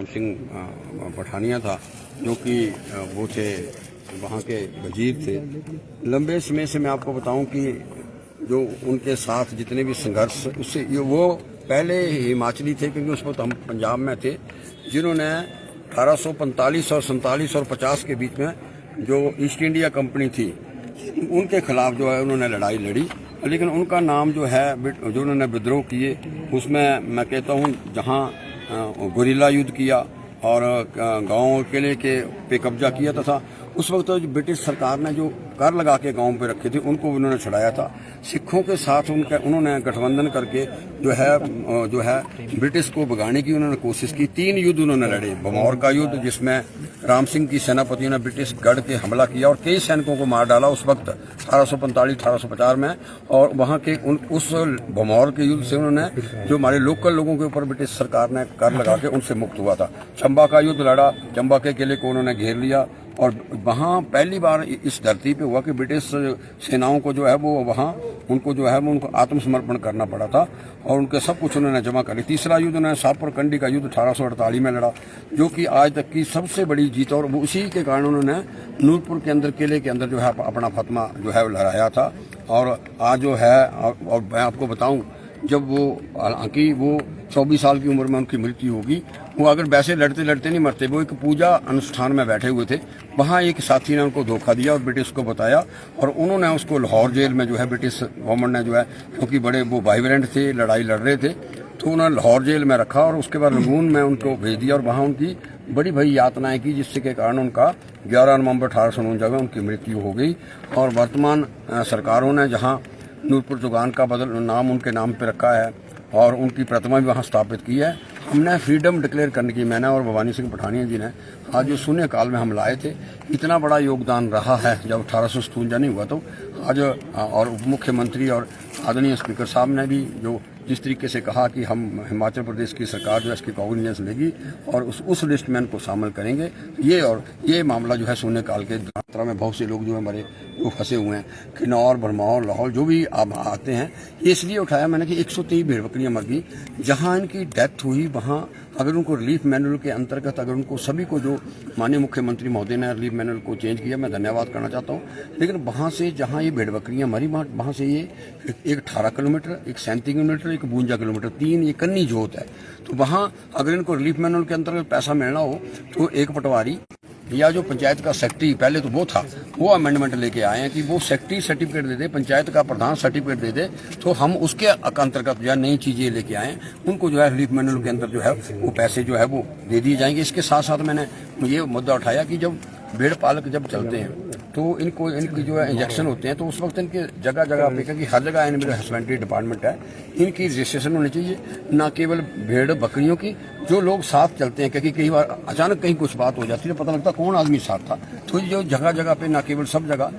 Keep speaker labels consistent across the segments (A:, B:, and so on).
A: सिंह पठानिया था, जो कि वो थे वहाँ के वजीर थे। लंबे समय से मैं आपको बताऊं कि जो उनके साथ जितने भी संघर्ष, उससे वो पहले हिमाचली थे, क्योंकि उस वक्त हम पंजाब में थे, जिन्होंने 1845 और 47 और 50 के बीच में जो ईस्ट इंडिया कंपनी थी उनके खिलाफ जो है उन्होंने लड़ाई लड़ी। लेकिन उनका नाम जो है, जो उन्होंने विद्रोह किए, उसमें मैं कहता हूँ जहाँ गुरिल्ला युद्ध किया और गांव किले के पे कब्जा किया तथा उस वक्त तो ब्रिटिश सरकार ने जो कर लगा के गांव पे रखे थे उनको उन्होंने छुड़ाया था। सिखों के साथ उन्होंने गठबंधन करके जो है ब्रिटिश को भगाने की उन्होंने कोशिश की। 3 युद्ध उन्होंने लड़े। भमौर का युद्ध, जिसमें राम सिंह की सेनापतियों ने ब्रिटिश गढ़ के हमला किया और कई सैनिकों को मार डाला उस वक्त 1845-1850 में। और वहां के उस भमौर के युद्ध से उन्होंने जो हमारे लोकल लोगों के ऊपर ब्रिटिश सरकार ने कर लगा के उनसे मुक्त हुआ था। चंबा का युद्ध लड़ा, चंबा के किले को उन्होंने घेर लिया और वहाँ पहली बार इस धरती पे हुआ कि ब्रिटिश सेनाओं को जो है वो वहाँ उनको जो है वो उनको आत्मसमर्पण करना पड़ा था और उनके सब कुछ उन्होंने जमा कर लिया। तीसरा युद्ध उन्होंने शाहपुर कंडी का युद्ध 1848 में लड़ा, जो कि आज तक की सबसे बड़ी जीत, और उसी के कारण उन्होंने नूरपुर के अंदर किले के अंदर जो है अपना फतमा जो है लहराया था। और आज जो है, और मैं आपको बताऊं, जब वो, हालांकि वो 24 साल की उम्र में उनकी मृत्यु होगी, वो अगर वैसे लड़ते लड़ते नहीं मरते, वो एक पूजा अनुष्ठान में बैठे हुए थे, वहाँ एक साथी ने उनको धोखा दिया और ब्रिटिश को बताया और उन्होंने उसको लाहौर जेल में जो है ब्रिटिश गवर्नमेंट ने जो है, क्योंकि बड़े वो वाइब्रेंट थे, लड़ाई लड़ रहे थे, तो उन्होंने लाहौर जेल में रखा और उसके बाद रंगून में उनको भेज दिया और वहाँ उनकी बड़ी भारी यातनाएं की, जिससे के कारण उनका 11 नवंबर 1849 में उनकी मृत्यु हो गई। और वर्तमान सरकारों ने जहाँ नूरपुर चौगान का नाम उनके नाम पे रखा है और उनकी प्रतिमा भी वहाँ स्थापित की है। हमने फ्रीडम डिक्लेयर करने की, मैंने और भवानी सिंह पठानिया जी ने आज जो शून्य काल में हम लाए थे, इतना बड़ा योगदान रहा है। जब 1857 नहीं हुआ तो आज, और उप मुख्यमंत्री और आदरणीय स्पीकर साहब ने भी जो जिस तरीके से कहा कि हम हिमाचल प्रदेश की सरकार जो है इसकी कॉग्निजेंस लेगी और उस लिस्ट में इनको शामिल करेंगे। ये मामला जो है शून्य काल के यात्रा में बहुत से लोग जो है हमारे वो फंसे हुए हैं, किन्नौर, भरमौर, लाहौर जो भी आप आते हैं, ये इसलिए उठाया मैंने कि 123 भेड़ बकरियां मर गई। जहाँ इनकी डेथ हुई वहाँ अगर उनको रिलीफ मैनुअल के अंतर्गत, अगर उनको सभी को, जो माननीय मुख्यमंत्री महोदय ने रिलीफ मैनुअल को चेंज किया, मैं धन्यवाद करना चाहता हूँ। लेकिन वहाँ से जहाँ ये भेड़ बकरियां मरी, वहाँ से ये एक 18 किलोमीटर, एक 37 किलोमीटर, एक 52 किलोमीटर, 3 ये कन्नी जोत है। तो वहाँ अगर इनको रिलीफ मैनुअल के अंतर्गत पैसा मिलना हो तो एक पटवारी या जो पंचायत का सेक्रेटरी, पहले तो वो था, वो अमेंडमेंट लेके आए हैं कि वो सेक्रेटरी सर्टिफिकेट दे दे, पंचायत का प्रधान सर्टिफिकेट दे दे, तो हम उसके अंतर्गत जो है नई चीजें लेके आए, उनको जो है रिलीफ मैनुअल के अंदर जो है वो पैसे जो है वो दे दिए जाएंगे। इसके साथ साथ मैंने ये मुद्दा उठाया कि जब भेड़ पालक जब चलते हैं तो इनकी जो है इंजेक्शन होते हैं, तो उस वक्त इनके जगह जगह पे, क्योंकि हर जगह एनिमल हस्बेंड्री डिपार्टमेंट है, इनकी रजिस्ट्रेशन होनी चाहिए, न केवल भेड़ बकरियों की, जो लोग साथ चलते हैं, क्योंकि कई बार अचानक कहीं कुछ बात हो जाती है तो पता लगता कौन आदमी साथ था। तो जो जगह जगह पे, न केवल सब जगह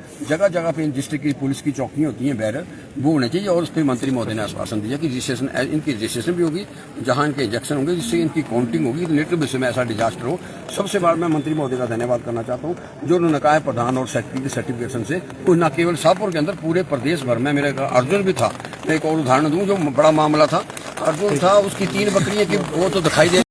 A: जगह पे डिस्ट्रिक्ट की पुलिस की चौकियां होती हैं, बैरर, वो होने चाहिए। और उस पर मंत्री महोदय ने आश्वासन दिया कि रजिस्ट्रेशन, इनकी रजिस्ट्रेशन भी होगी, जहाँ इनके इंजेक्शन होंगे, जिससे इनकी काउंटिंग होगी, रिलेटिव विषय में ऐसा डिजास्टर हो। सबसे बार मैं मंत्री महोदय का धन्यवाद करना चाहता हूँ, जो उन्होंने कहा है प्रधान और सेक्रेटरी की सर्टिफिकेशन से, न केवल शाहपुर के अंदर, पूरे प्रदेश भर में। मेरे अर्जुन भी था, मैं एक और उदाहरण दूं, जो बड़ा मामला था, अर्जुन था, उसकी 3 बकरियां की वो तो दिखाई दे